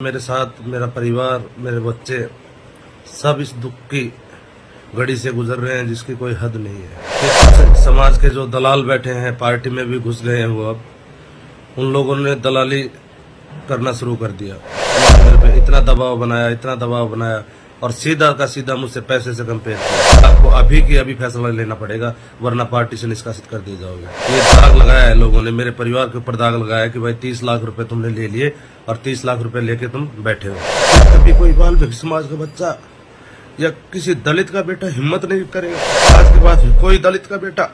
मेरे साथ मेरा परिवार, मेरे बच्चे सब इस दुख की घड़ी से गुजर रहे हैं जिसकी कोई हद नहीं है। समाज के जो दलाल बैठे हैं, पार्टी में भी घुस गए हैं, वो अब उन लोगों ने दलाली करना शुरू कर दिया। मेरे पे इतना दबाव बनाया और सीधा का सीधा मुझसे पैसे से कंपेयर किया। आपको अभी की अभी फैसला लेना पड़ेगा, वरना पार्टी से निष्कासित कर दिए जाओगे। ये दाग लगाया है लोगों ने, मेरे परिवार के ऊपर दाग लगाया है कि भाई 30 लाख रुपए तुमने ले लिए और 30 लाख रुपए लेके तुम बैठे हो। कभी कोई वाल्मीकि समाज का बच्चा या किसी दलित का बेटा हिम्मत नहीं करेगा। आज के बाद कोई दलित का बेटा,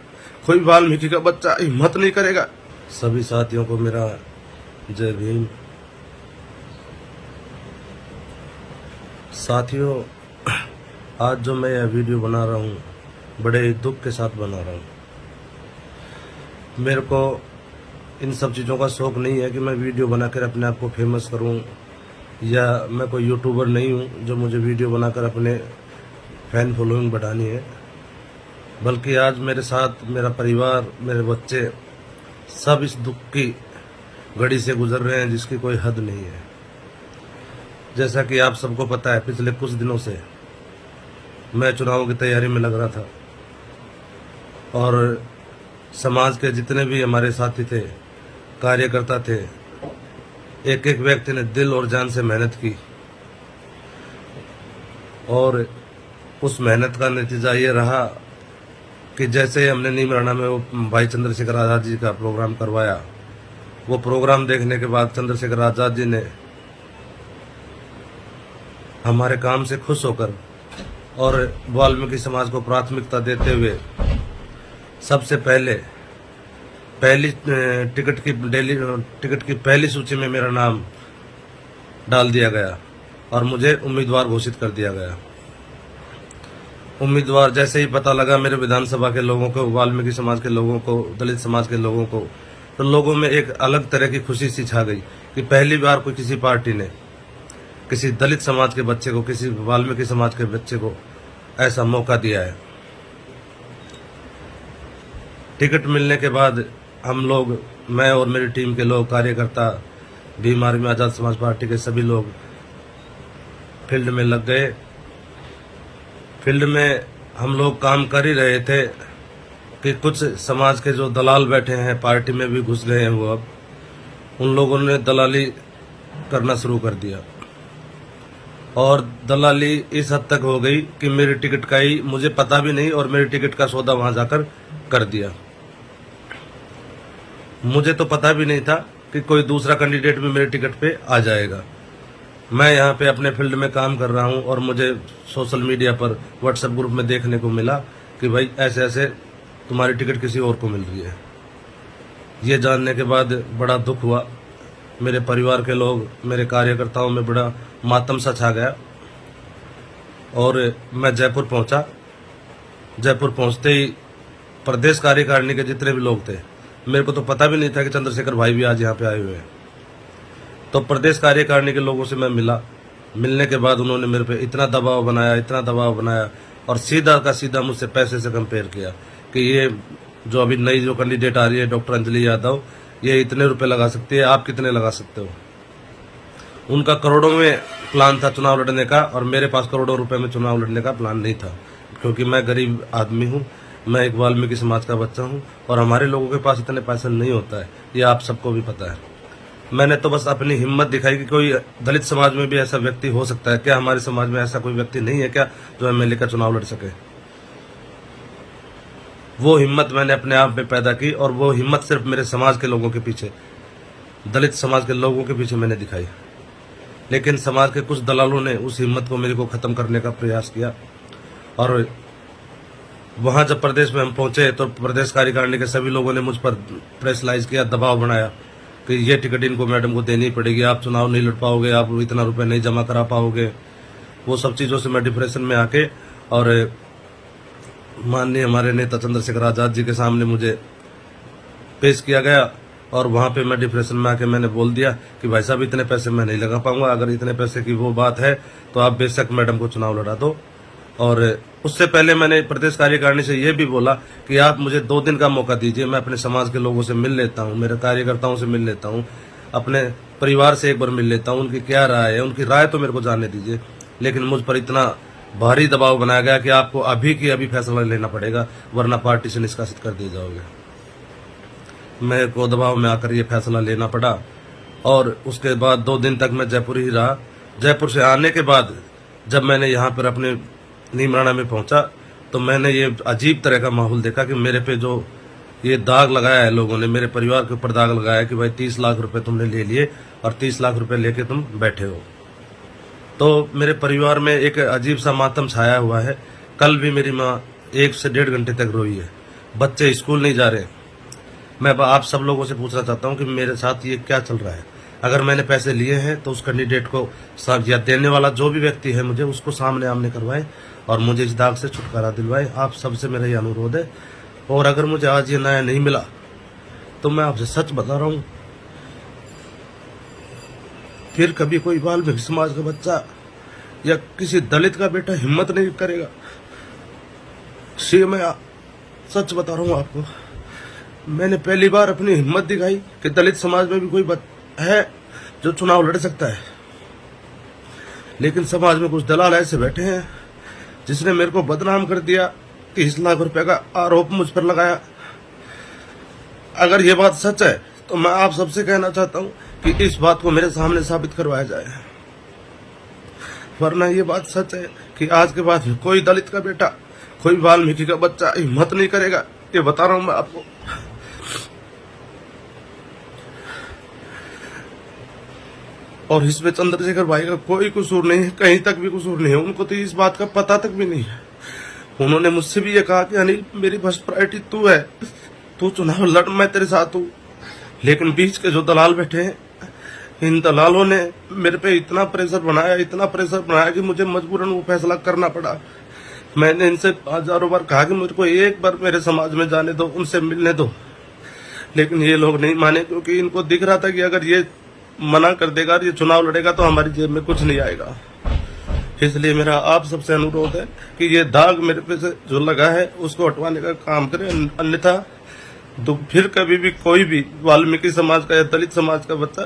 कोई वाल्मीकि का बच्चा हिम्मत नहीं करेगा। सभी साथियों को मेरा जय भीम। साथियों, आज जो मैं यह वीडियो बना रहा हूँ, बड़े ही दुख के साथ बना रहा हूँ। मेरे को इन सब चीज़ों का शौक नहीं है कि मैं वीडियो बनाकर अपने आप को फेमस करूँ, या मैं कोई यूट्यूबर नहीं हूँ जो मुझे वीडियो बनाकर अपने फैन फॉलोइंग बढ़ानी है। बल्कि आज मेरे साथ मेरा परिवार, मेरे बच्चे सब इस दुख की घड़ी से गुजर रहे हैं जिसकी कोई हद नहीं है। जैसा कि आप सबको पता है, पिछले कुछ दिनों से मैं चुनाव की तैयारी में लग रहा था और समाज के जितने भी हमारे साथी थे, कार्यकर्ता थे, एक एक व्यक्ति ने दिल और जान से मेहनत की और उस मेहनत का नतीजा ये रहा कि जैसे हमने नीमराना में वो भाई चंद्रशेखर आज़ाद जी का प्रोग्राम करवाया, वो प्रोग्राम देखने के बाद चंद्रशेखर आज़ाद जी ने हमारे काम से खुश होकर और वाल्मीकि समाज को प्राथमिकता देते हुए सबसे पहले टिकट की पहली सूची में मेरा नाम डाल दिया गया और मुझे उम्मीदवार घोषित कर दिया गया। उम्मीदवार जैसे ही पता लगा मेरे विधानसभा के लोगों को, वाल्मीकि समाज के लोगों को, दलित समाज के लोगों को, तो लोगों में एक अलग तरह की खुशी सी छा गई कि पहली बार कोई किसी पार्टी ने किसी दलित समाज के बच्चे को, किसी वाल्मीकि समाज के बच्चे को ऐसा मौका दिया है। टिकट मिलने के बाद हम लोग, मैं और मेरी टीम के लोग, कार्यकर्ता, भीम आर्मी आज़ाद समाज पार्टी के सभी लोग फील्ड में लग गए। फील्ड में हम लोग काम कर ही रहे थे कि कुछ समाज के जो दलाल बैठे हैं, पार्टी में भी घुस गए हैं, वो अब उन लोगों ने दलाली करना शुरू कर दिया और दलाली इस हद तक हो गई कि मेरी टिकट का ही मुझे पता भी नहीं और मेरी टिकट का सौदा वहां जाकर कर दिया। मुझे तो पता भी नहीं था कि कोई दूसरा कैंडिडेट भी मेरे टिकट पे आ जाएगा। मैं यहाँ पे अपने फील्ड में काम कर रहा हूँ और मुझे सोशल मीडिया पर, व्हाट्सएप ग्रुप में देखने को मिला कि भाई ऐसे ऐसे तुम्हारी टिकट किसी और को मिल रही है। ये जानने के बाद बड़ा दुख हुआ। मेरे परिवार के लोग, मेरे कार्यकर्ताओं में बड़ा मातम सा छा गया और मैं जयपुर पहुंचा। जयपुर पहुंचते ही प्रदेश कार्यकारिणी के जितने भी लोग थे, मेरे को तो पता भी नहीं था कि चंद्रशेखर भाई भी आज यहाँ पे आए हुए हैं। तो प्रदेश कार्यकारिणी के लोगों से मैं मिला। मिलने के बाद उन्होंने मेरे पे इतना दबाव बनाया और सीधा का सीधा मुझसे पैसे से कंपेयर किया कि ये जो अभी नई जो कैंडिडेट आ रही है, डॉक्टर अंजलि यादव, ये इतने रुपए लगा सकती है, आप कितने लगा सकते हो। उनका करोड़ों में प्लान था चुनाव लड़ने का और मेरे पास करोड़ों रुपए में चुनाव लड़ने का प्लान नहीं था, क्योंकि मैं गरीब आदमी हूँ, मैं एक वाल्मीकि समाज का बच्चा हूँ और हमारे लोगों के पास इतने पैसे नहीं होता है, ये आप सबको भी पता है। मैंने तो बस अपनी हिम्मत दिखाई कि कोई दलित समाज में भी ऐसा व्यक्ति हो सकता है क्या, हमारे समाज में ऐसा कोई व्यक्ति नहीं है क्या जो एमएलए का चुनाव लड़ सके। वो हिम्मत मैंने अपने आप में पैदा की और वो हिम्मत सिर्फ मेरे समाज के लोगों के पीछे, दलित समाज के लोगों के पीछे मैंने दिखाई। लेकिन समाज के कुछ दलालों ने उस हिम्मत को मेरे को खत्म करने का प्रयास किया और वहां जब प्रदेश में हम पहुंचे तो प्रदेश कार्यकारिणी के सभी लोगों ने मुझ पर प्रेशराइज किया, दबाव बनाया कि ये टिकट इनको मैडम को देनी पड़ेगी, आप चुनाव नहीं लड़ पाओगे, आप इतना रुपए नहीं जमा करा पाओगे। वो सब चीज़ों से मैं डिप्रेशन में आके और माननीय हमारे नेता चंद्रशेखर आज़ाद जी के सामने मुझे पेश किया गया और वहाँ पे मैं डिप्रेशन में आके मैंने बोल दिया कि भाई साहब इतने पैसे मैं नहीं लगा पाऊंगा, अगर इतने पैसे की वो बात है तो आप बेशक मैडम को चुनाव लड़ा दो। और उससे पहले मैंने प्रदेश कार्यकारिणी से ये भी बोला कि आप मुझे 2 दिन का मौका दीजिए, मैं अपने समाज के लोगों से मिल लेता हूँ, मेरे कार्यकर्ताओं से मिल लेता हूँ, अपने परिवार से एक बार मिल लेता हूँ, उनकी क्या राय है, उनकी राय तो मेरे को जानने दीजिए। लेकिन मुझ पर इतना भारी दबाव बनाया गया कि आपको अभी की अभी फैसला लेना पड़ेगा, वरना पार्टी से निष्कासित कर दिए जाओगे। मेरे को दबाव में आकर ये फैसला लेना पड़ा और उसके बाद 2 दिन तक मैं जयपुर ही रहा। जयपुर से आने के बाद जब मैंने यहाँ पर अपने नीमराना में पहुंचा तो मैंने ये अजीब तरह का माहौल देखा कि मेरे पे जो ये दाग लगाया है लोगों ने, मेरे परिवार के ऊपर दाग लगाया कि भाई 30 लाख रुपए तुमने ले लिए और 30 लाख रुपए लेके तुम बैठे हो। तो मेरे परिवार में एक अजीब सा मातम छाया हुआ है। कल भी मेरी माँ 1 से 1.5 घंटे तक रोई है। बच्चे स्कूल नहीं जा रहे। मैं आप सब लोगों से पूछना चाहता हूँ कि मेरे साथ ये क्या चल रहा है। अगर मैंने पैसे लिए हैं तो उस कैंडिडेट को या देने वाला जो भी व्यक्ति है मुझे उसको सामने आमने करवाए और मुझे इस दाग से छुटकारा दिलवाए। आप सबसे मेरा ये अनुरोध है। और अगर मुझे आज ये न्याय नहीं मिला तो मैं आपसे सच बता रहा हूँ, फिर कभी कोई वाल्मीकि समाज का बच्चा या किसी दलित का बेटा हिम्मत नहीं करेगा। मैं सच बता रहा हूँ आपको, मैंने पहली बार अपनी हिम्मत दिखाई कि दलित समाज में भी कोई है जो चुनाव लड़ सकता है। लेकिन समाज में कुछ दलाल ऐसे बैठे हैं जिसने मेरे को बदनाम कर दिया, 30 लाख रुपए का आरोप मुझ पर लगाया। अगर ये बात सच है तो मैं आप सबसे कहना चाहता हूँ कि इस बात को मेरे सामने साबित करवाया जाए, वरना ये बात सच है कि आज के बाद कोई दलित का बेटा, कोई वाल्मीकि का बच्चा हिम्मत नहीं करेगा। ये बता रहा हूँ मैं आपको। और इसमें चंद्रशेखर भाई का कोई कसूर नहीं है, कहीं तक भी कसूर नहीं है। उनको तो इस बात का पता तक भी नहीं है। उन्होंने मुझसे भी ये कहा कि अनिल मेरी फर्स्ट प्रायोरिटी तू है, तू चुनाव लड़, मैं तेरे साथ हूँ। लेकिन बीच के जो दलाल बैठे हैं, इन दलालों ने मेरे पे इतना प्रेशर बनाया कि मुझे मजबूरन वो फैसला करना पड़ा। मैंने इनसे हजारों बार कहा कि मुझको एक बार मेरे समाज में जाने दो, उनसे मिलने दो, लेकिन ये लोग नहीं माने, क्योंकि इनको दिख रहा था कि अगर ये मना कर देगा, ये चुनाव लड़ेगा तो हमारी जेब में कुछ नहीं आएगा। इसलिए मेरा आप सबसे अनुरोध है कि ये दाग मेरे पे से जो लगा है उसको हटवाने का काम करें, अन्यथा तो फिर कभी भी कोई भी वाल्मीकि समाज का या दलित समाज का बच्चा